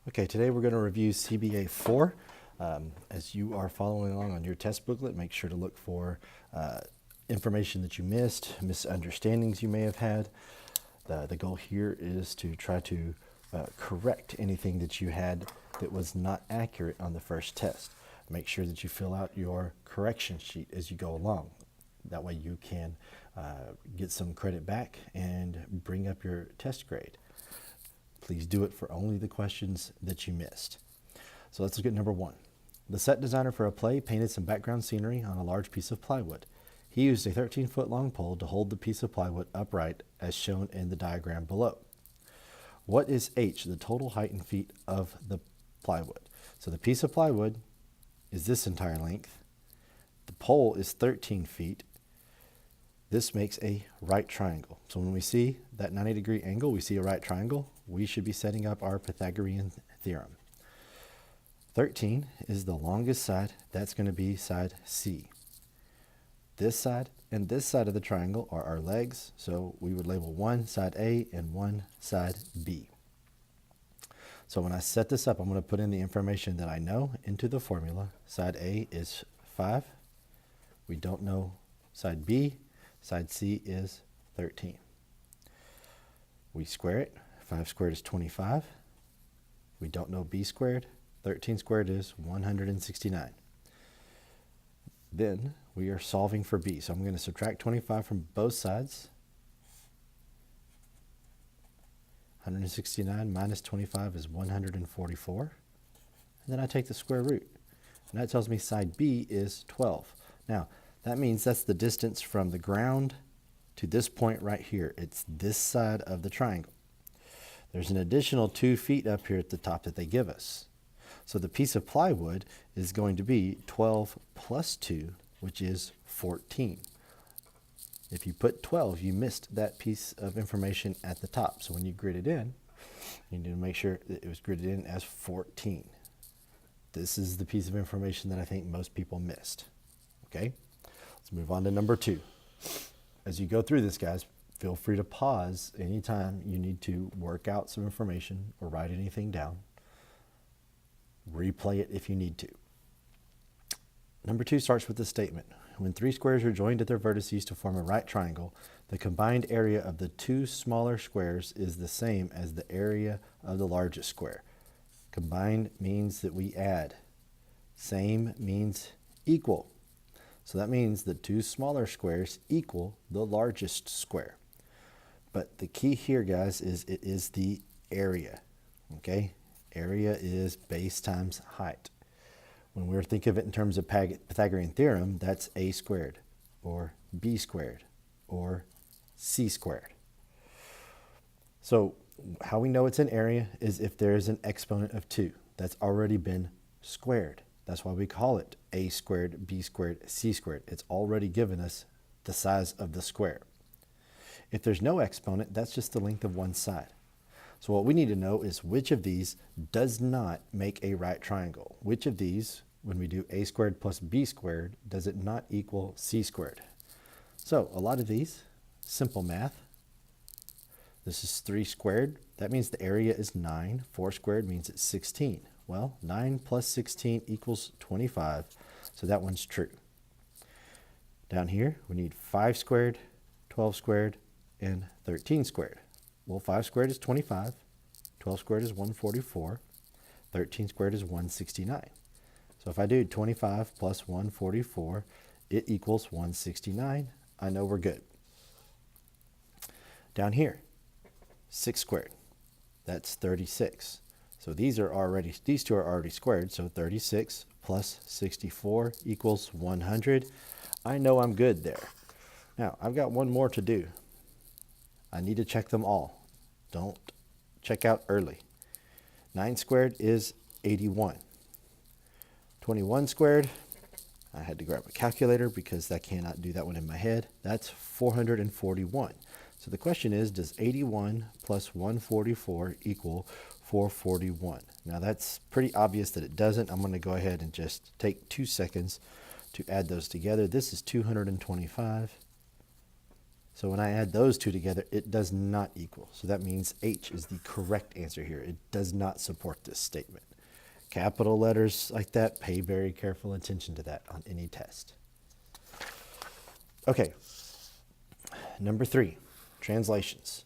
Okay, today we're going to review CBA4. As you are following along on your test booklet, make sure to look for information that you missed, misunderstandings you may have had. The goal here is to try to correct anything that you had that was not accurate on the first test. Make sure that you fill out your correction sheet as you go along. That way you can get some credit back and bring up your test grade. Please do it for only the questions that you missed. So let's look at number one. The set designer for a play painted some background scenery on a large piece of plywood. He used a 13-foot long pole to hold the piece of plywood upright as shown in the diagram below. What is H, the total height in feet of the plywood? So the piece of plywood is this entire length. The pole is 13 feet. This makes a right triangle. So when we see that 90-degree angle, we see a right triangle. We should be setting up our Pythagorean theorem. 13 is the longest side. That's going to be side C. This side and this side of the triangle are our legs. So we would label one side A and one side B. So when I set this up, I'm going to put in the information that I know into the formula. Side A is 5. We don't know side B. Side C is 13. We square it. 5 squared is 25. We don't know B squared. 13 squared is 169. Then we are solving for B. So I'm going to subtract 25 from both sides. 169 minus 25 is 144. And then I take the square root. And that tells me side B is 12. Now, that means that's the distance from the ground to this point right here. It's this side of the triangle. There's an additional 2 feet up here at the top that they give us. So the piece of plywood is going to be 12 plus 2, which is 14. If you put 12, you missed that piece of information at the top. So when you grid it in, you need to make sure that it was gridded in as 14. This is the piece of information that I think most people missed. Okay? Let's move on to number 2. As you go through this, guys, feel free to pause anytime you need to work out some information or write anything down. Replay it if you need to. Number 2 starts with the statement. When 3 squares are joined at their vertices to form a right triangle, the combined area of the 2 smaller squares is the same as the area of the largest square. Combined means that we add. Same means equal. So that means the 2 smaller squares equal the largest square. But the key here, guys, is it is the area. Okay? Area is base times height. When we think of it in terms of Pythagorean theorem, that's A squared, or B squared, or C squared. So how we know it's an area is if there is an exponent of 2 that's already been squared. That's why we call it A squared, B squared, C squared. It's already given us the size of the square. If there's no exponent, that's just the length of one side. So what we need to know is which of these does not make a right triangle. Which of these, when we do A squared plus B squared, does it not equal C squared? So a lot of these, simple math. This is 3 squared. That means the area is 9. 4 squared means it's 16. Well, 9 plus 16 equals 25, so that one's true. Down here, we need 5 squared, 12 squared, and 13 squared. Well, 5 squared is 25, 12 squared is 144, 13 squared is 169. So if I do 25 plus 144, it equals 169. I know we're good. Down here, 6 squared, that's 36. So these two are already squared, so 36 plus 64 equals 100. I know I'm good there. Now, I've got one more to do. I need to check them all. Don't check out early. 9 squared is 81. 21 squared, I had to grab a calculator because I cannot do that one in my head. That's 441. So the question is, does 81 plus 144 equal 441? Now that's pretty obvious that it doesn't. I'm going to go ahead and just take 2 seconds to add those together. This is 225. So when I add those two together, it does not equal. So that means H is the correct answer here. It does not support this statement. Capital letters like that, pay very careful attention to that on any test. Okay, number 3, translations.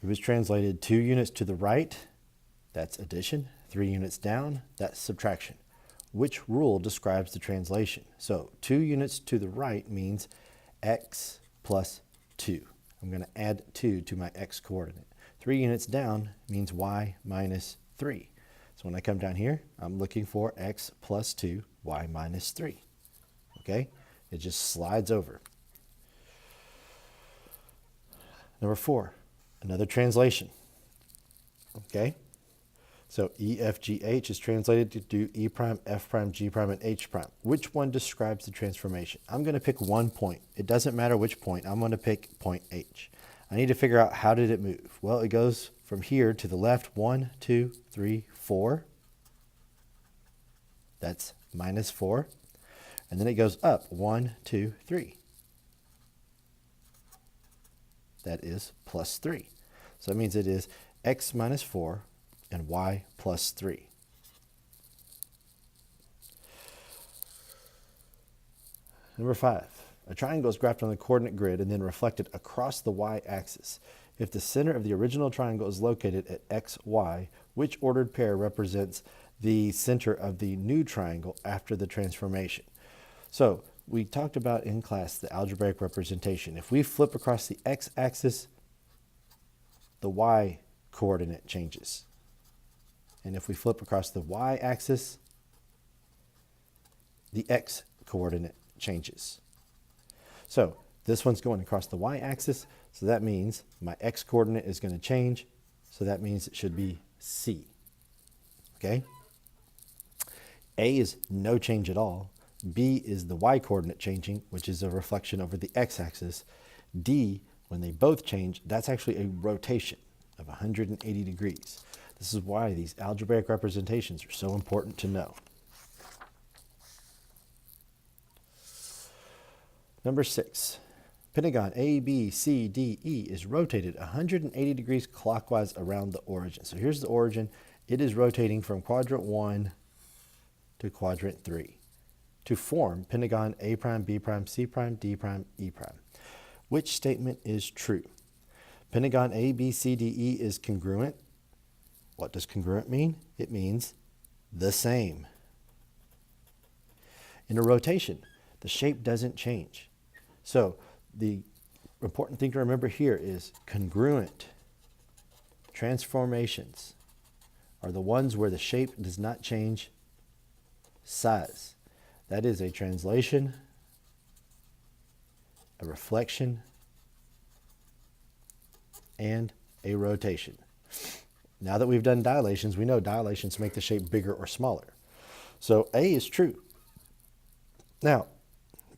It was translated 2 units to the right, that's addition. 3 units down, that's subtraction. Which rule describes the translation? So 2 units to the right means x plus 2. I'm going to add 2 to my x coordinate. 3 units down means y minus 3. So when I come down here, I'm looking for x plus 2, y minus 3. Okay? It just slides over. Number 4, another translation. Okay? So E, F, G, H is translated to do E prime, F prime, G prime, and H prime. Which one describes the transformation? I'm going to pick one point. It doesn't matter which point. I'm going to pick point H. I need to figure out how did it move. Well, it goes from here to the left 1, 2, 3, 4. That's minus 4. And then it goes up 1, 2, 3. That is plus 3. So that means it is x minus 4 and y plus 3. Number 5, a triangle is graphed on the coordinate grid and then reflected across the y-axis. If the center of the original triangle is located at x, y, which ordered pair represents the center of the new triangle after the transformation? So we talked about in class the algebraic representation. If we flip across the x-axis, the y-coordinate changes. And if we flip across the y-axis, the x-coordinate changes. So this one's going across the y-axis, so that means my x-coordinate is going to change, so that means it should be C. Okay? A is no change at all. B is the y-coordinate changing, which is a reflection over the x-axis. D, when they both change, that's actually a rotation of 180 degrees. This is why these algebraic representations are so important to know. Number 6, pentagon ABCDE is rotated 180 degrees clockwise around the origin. So here's the origin. It is rotating from quadrant 1 to quadrant 3 to form pentagon A prime, B prime, C prime, D prime, E prime. Which statement is true? Pentagon ABCDE is congruent. What does congruent mean? It means the same. In a rotation, the shape doesn't change. So the important thing to remember here is congruent transformations are the ones where the shape does not change size. That is a translation, a reflection, and a rotation. Now that we've done dilations, we know dilations make the shape bigger or smaller. So A is true. Now,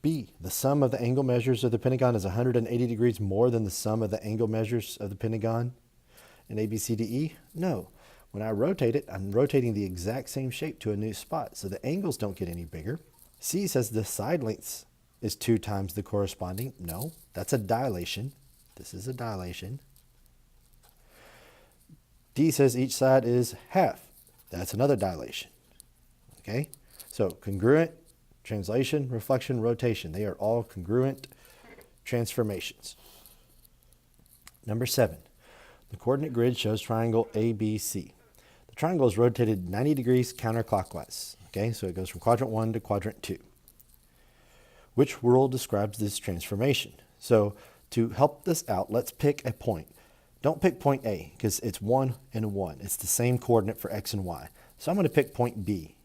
B, the sum of the angle measures of the pentagon is 180 degrees more than the sum of the angle measures of the pentagon in ABCDE? No. When I rotate it, I'm rotating the exact same shape to a new spot, so the angles don't get any bigger. C says the side lengths is 2 times the corresponding. No, that's a dilation. This is a dilation. D says each side is half. That's another dilation. Okay? So congruent, translation, reflection, rotation. They are all congruent transformations. Number 7, the coordinate grid shows triangle ABC. The triangle is rotated 90 degrees counterclockwise. Okay, so it goes from quadrant 1 to quadrant 2. Which rule describes this transformation? So to help this out, let's pick a point. Don't pick point A because it's 1 and 1. It's the same coordinate for x and y. So I'm going to pick point B.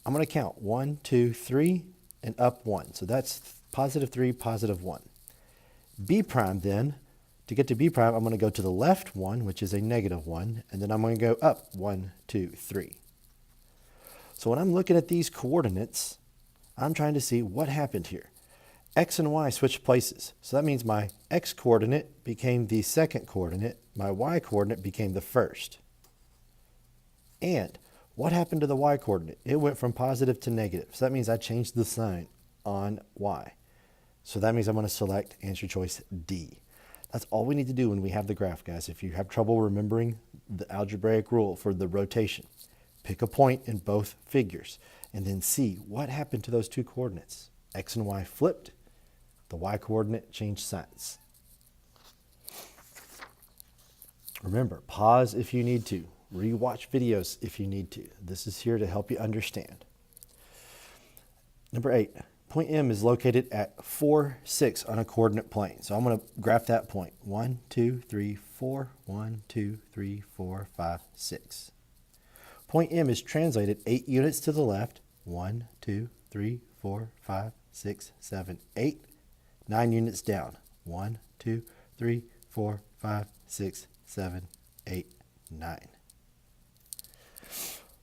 I'm going to count 1, 2, 3, and up 1. So that's positive 3, positive 1. B prime then, to get to B prime, I'm going to go to the left 1, which is a negative 1, and then I'm going to go up 1, 2, 3. So when I'm looking at these coordinates, I'm trying to see what happened here. X and Y switched places. So that means my X coordinate became the second coordinate, my Y coordinate became the first. And what happened to the Y coordinate? It went from positive to negative. So that means I changed the sign on Y. So that means I'm going to select answer choice D. That's all we need to do when we have the graph, guys. If you have trouble remembering the algebraic rule for the rotation, pick a point in both figures and then see what happened to those two coordinates. X and Y flipped, the Y coordinate changed signs. Remember, pause if you need to. Rewatch videos if you need to. This is here to help you understand. Number 8, point M is located at 4, 6 on a coordinate plane. So I'm going to graph that point. 1, 2, 3, 4, 1, 2, 3, 4, 5, 6. Point M is translated 8 units to the left. 1, 2, 3, 4, 5, 6, 7, 8. 9 units down. 1, 2, 3, 4, 5, 6, 7, 8, 9.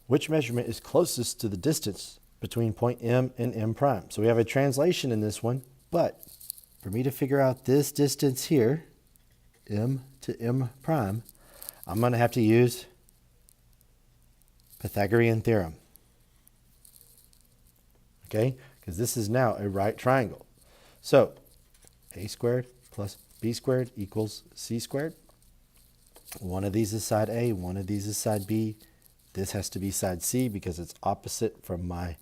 Which measurement is closest to the distance between point M and M prime? So we have a translation in this one, but for me to figure out this distance here, M to M prime, I'm going to have to use Pythagorean theorem. Okay, because this is now a right triangle. So a squared plus b squared equals c squared. One of these is side A, one of these is side B. This has to be side C because it's opposite from my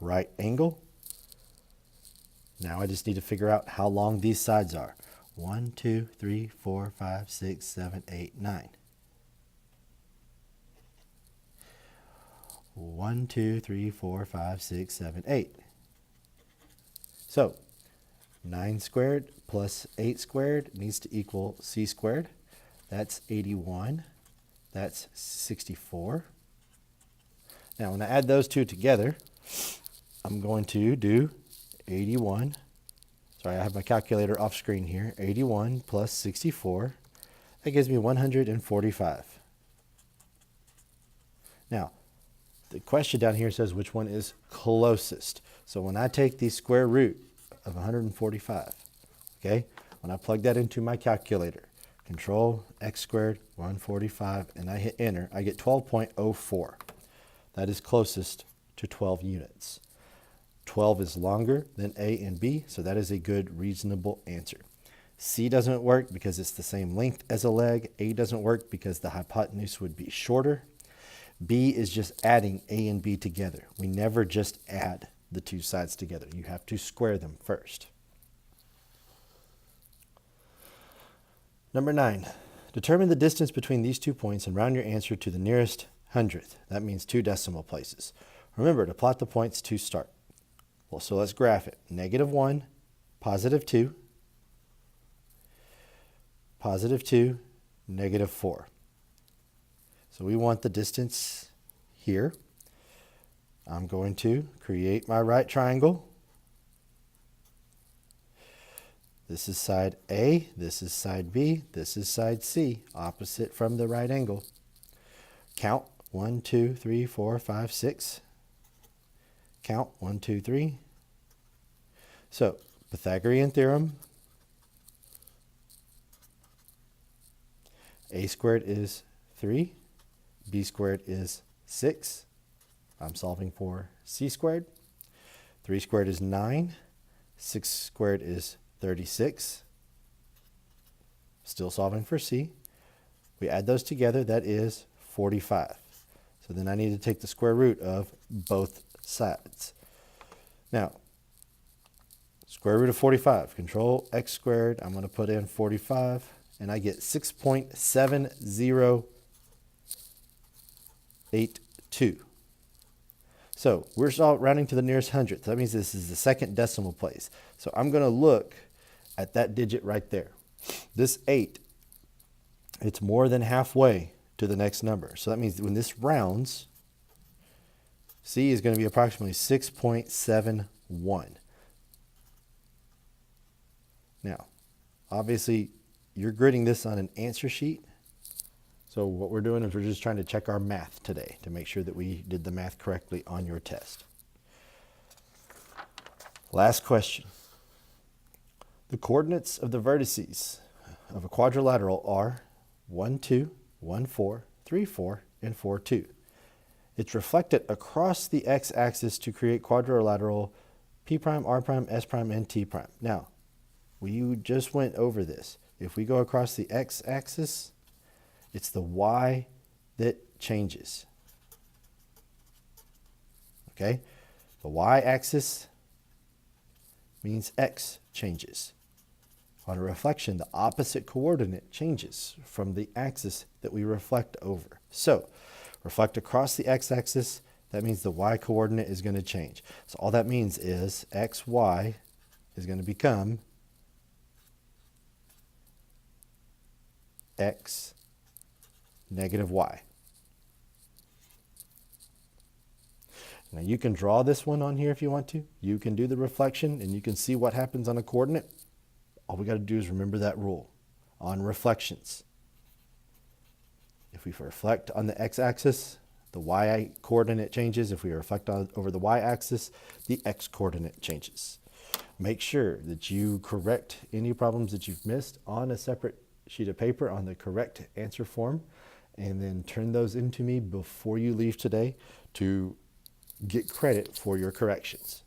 right angle. Now I just need to figure out how long these sides are. 1, 2, 3, 4, 5, 6, 7, 8, 9. 1, 2, 3, 4, 5, 6, 7, 8. So 9 squared plus 8 squared needs to equal c squared. That's 81. That's 64. Now when I add those two together, I'm going to do 81. Sorry, I have my calculator off screen here. 81 plus 64. That gives me 145. Now, the question down here says which one is closest. So when I take the square root of 145, okay, when I plug that into my calculator, Control x squared 145, and I hit enter, I get 12.04. That is closest to 12 units. 12 is longer than A and B, so that is a good, reasonable answer. C doesn't work because it's the same length as a leg. A doesn't work because the hypotenuse would be shorter. B is just adding A and B together. We never just add the two sides together. You have to square them first. Number 9, determine the distance between these 2 points and round your answer to the nearest hundredth. That means 2 decimal places. Remember to plot the points to start. Well, so let's graph it. -1, +2, +2, -4. So we want the distance here. I'm going to create my right triangle. This is side A, this is side B, this is side C, opposite from the right angle. Count 1, 2, 3, 4, 5, 6. Count 1, 2, 3. So Pythagorean theorem. A squared is 3. B squared is 6. I'm solving for C squared. 3 squared is 9. 6 squared is 36. Still solving for C. We add those together, that is 45. So then I need to take the square root of both sides. Now, square root of 45, Control x squared, I'm going to put in 45, and I get 6.7082. So we're all rounding to the nearest hundredth. That means this is the second decimal place. So I'm going to look at that digit right there. This 8, it's more than halfway to the next number. So that means when this rounds, C is going to be approximately 6.71. Now, obviously, you're gridding this on an answer sheet. So what we're doing is we're just trying to check our math today to make sure that we did the math correctly on your test. Last question. The coordinates of the vertices of a quadrilateral are 1, 2, 1, 4, 3, 4, and 4, 2. It's reflected across the x-axis to create quadrilateral P prime, R prime, S prime, and T prime. Now, we just went over this. If we go across the x-axis, it's the y that changes. Okay? The y-axis means x changes. On a reflection, the opposite coordinate changes from the axis that we reflect over. So, reflect across the x-axis, that means the y-coordinate is going to change. So all that means is xy is going to become x negative y. Now you can draw this one on here if you want to. You can do the reflection and you can see what happens on a coordinate. All we got to do is remember that rule on reflections. If we reflect on the x-axis, the y-coordinate changes. If we reflect over the y-axis, the x-coordinate changes. Make sure that you correct any problems that you've missed on a separate sheet of paper on the correct answer form, and then turn those into me before you leave today to get credit for your corrections.